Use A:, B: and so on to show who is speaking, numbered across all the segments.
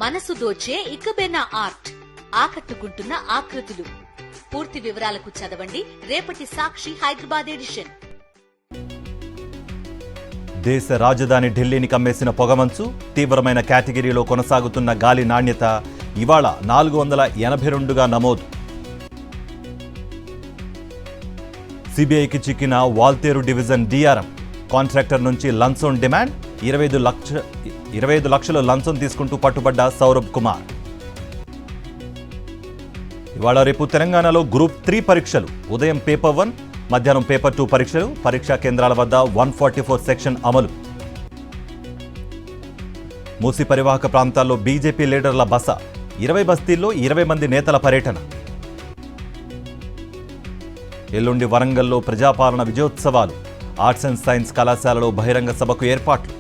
A: మనసు దోచే ఇకబెనా ఆర్ట్, ఆకట్టుకుంటున్న ఆకృతులు. పూర్తి వివరాలకు చదవండి రేపటి సాక్షి హైదరాబాద్ ఎడిషన్.
B: దేశ రాజధాని ఢిల్లీని కమ్మేసిన పొగమంచు, తీవ్రమైన కేటగిరీలో కొనసాగుతున్న గాలి నాణ్యత ఇవాళ 482గా నమోదు. సిబిఐకి చిక్కిన వాల్తేరు డివిజన్ డిఆర్ఎం. కాంట్రాక్టర్ నుంచి లంచం డిమాండ్, 25 లక్షల లంచం తీసుకుంటూ పట్టుబడ్డ సౌరభ్ కుమార్. ఇవాళ రేపు తెలంగాణలో గ్రూప్ 3 పరీక్షలు. ఉదయం పేపర్ 1, మధ్యాహ్నం పేపర్ 2 పరీక్షలు. పరీక్షా కేంద్రాల వద్ద 144 సెక్షన్ అమలు. మూసి పరివాహక ప్రాంతాల్లో బీజేపీ లీడర్ల బస. 20 బస్తీల్లో 20 మంది నేతల పర్యటన. ఎల్లుండి వరంగల్లో ప్రజాపాలన విజయోత్సవాలు. ఆర్ట్స్ అండ్ సైన్స్ కళాశాలలో బహిరంగ సభకు ఏర్పాట్లు.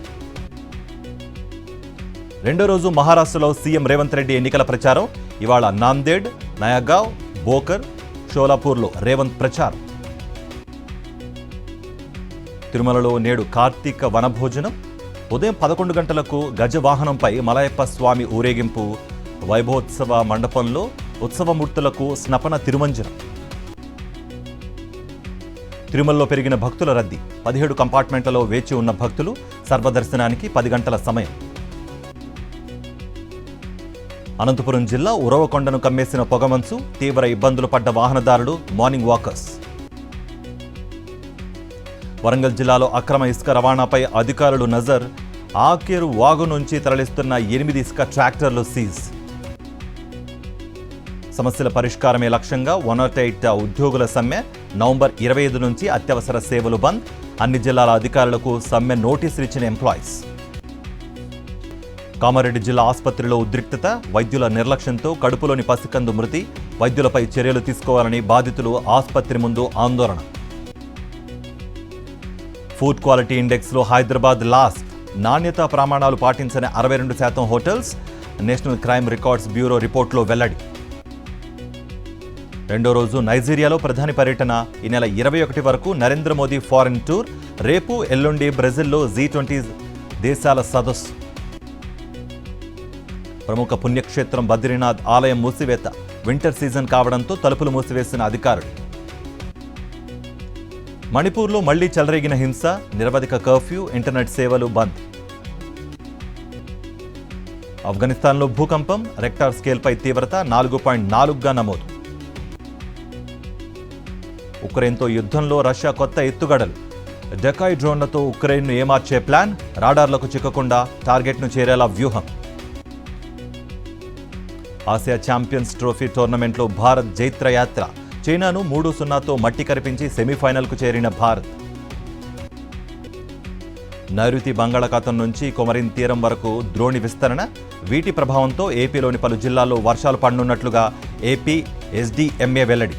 B: రెండో రోజు మహారాష్ట్రలో సీఎం రేవంత్ రెడ్డి ఎన్నికల ప్రచారం. ఇవాళ నాందేడ్, నయాగావ్, బోకర్, షోలాపూర్లో రేవంత్ ప్రచారం. తిరుమలలో నేడు కార్తీక వనభోజనం. ఉదయం 11 గంటలకు గజవాహనంపై మలయప్ప స్వామి ఊరేగింపు. వైభవోత్సవ మండపంలో ఉత్సవమూర్తులకు స్నపన తిరుమంజనం. తిరుమలలో పెరిగిన భక్తుల రద్దీ. 17 కంపార్ట్మెంట్లలో వేచి ఉన్న భక్తులు. సర్వదర్శనానికి 10 గంటల సమయం. అనంతపురం జిల్లా ఉరవకొండను కమ్మేసిన పొగమంచు, తీవ్ర ఇబ్బందులు పడ్డ వాహనదారులు, మార్నింగ్ వాకర్స్. వరంగల్ జిల్లాలో అక్రమ ఇసుక రవాణాపై అధికారులు నజర్. ఆకేరు వాగు నుంచి తరలిస్తున్న 8 ఇసుక ట్రాక్టర్లు సీజ్. సమస్యల పరిష్కారమే లక్ష్యంగా 108 ఉద్యోగుల సమ్మె. నవంబర్ 25 నుంచి అత్యవసర సేవలు బంద్. అన్ని జిల్లాల అధికారులకు సమ్మె నోటీసులు ఇచ్చిన ఎంప్లాయీస్. కామారెడ్డి జిల్లా ఆసుపత్రిలో ఉద్రిక్తత. వైద్యుల నిర్లక్ష్యంతో కడుపులోని పసికందు మృతి. వైద్యులపై చర్యలు తీసుకోవాలని బాధితులు ఆసుపత్రి ముందు ఆందోళన. ఫుడ్ క్వాలిటీ ఇండెక్స్లో హైదరాబాద్ లాస్ట్. నాణ్యతా ప్రమాణాలు పాటించని 62% hotels. National crime records bureau రిపోర్టులో వెల్లడి. రెండో రోజు నైజీరియాలో ప్రధాని పర్యటన. ఈ నెల 21 వరకు నరేంద్ర మోదీ ఫారిన్ టూర్. రేపు ఎల్లుండి బ్రెజిల్లో G20 దేశాల సదస్సు. ప్రముఖ పుణ్యక్షేత్రం బద్రీనాథ్ ఆలయం మూసివేత. వింటర్ సీజన్ కావడంతో తలుపులు మూసివేసిన అధికారులు. మణిపూర్లో మళ్లీ చెలరేగిన హింస. నిరవధిక కర్ఫ్యూ, ఇంటర్నెట్ సేవలు బంద్. ఆఫ్ఘనిస్తాన్లో భూకంపం. రెక్టార్ స్కేల్పై తీవ్రత 4.4గా నమోదు. ఉక్రెయిన్తో యుద్ధంలో రష్యా కొత్త ఎత్తుగడలు. డెకాయ్ డ్రోన్లతో ఉక్రెయిన్ను ఏమార్చే ప్లాన్. రాడార్లకు చిక్కకుండా టార్గెట్ను చేరేలా వ్యూహం. ఆసియా ఛాంపియన్స్ ట్రోఫీ టోర్నమెంట్లో భారత్ జైత్రయాత్ర. చైనాను 3-0తో మట్టి కరిపించి సెమీఫైనల్కు చేరిన భారత్. నైరుతి బంగాళాఖాతం నుంచి కొమరిన్ తీరం వరకు ద్రోణి విస్తరణ. వీటి ప్రభావంతో ఏపీలోని పలు జిల్లాల్లో వర్షాలు పడనున్నట్లుగా ఏపీ ఎస్డీఎంఏ వెల్లడి.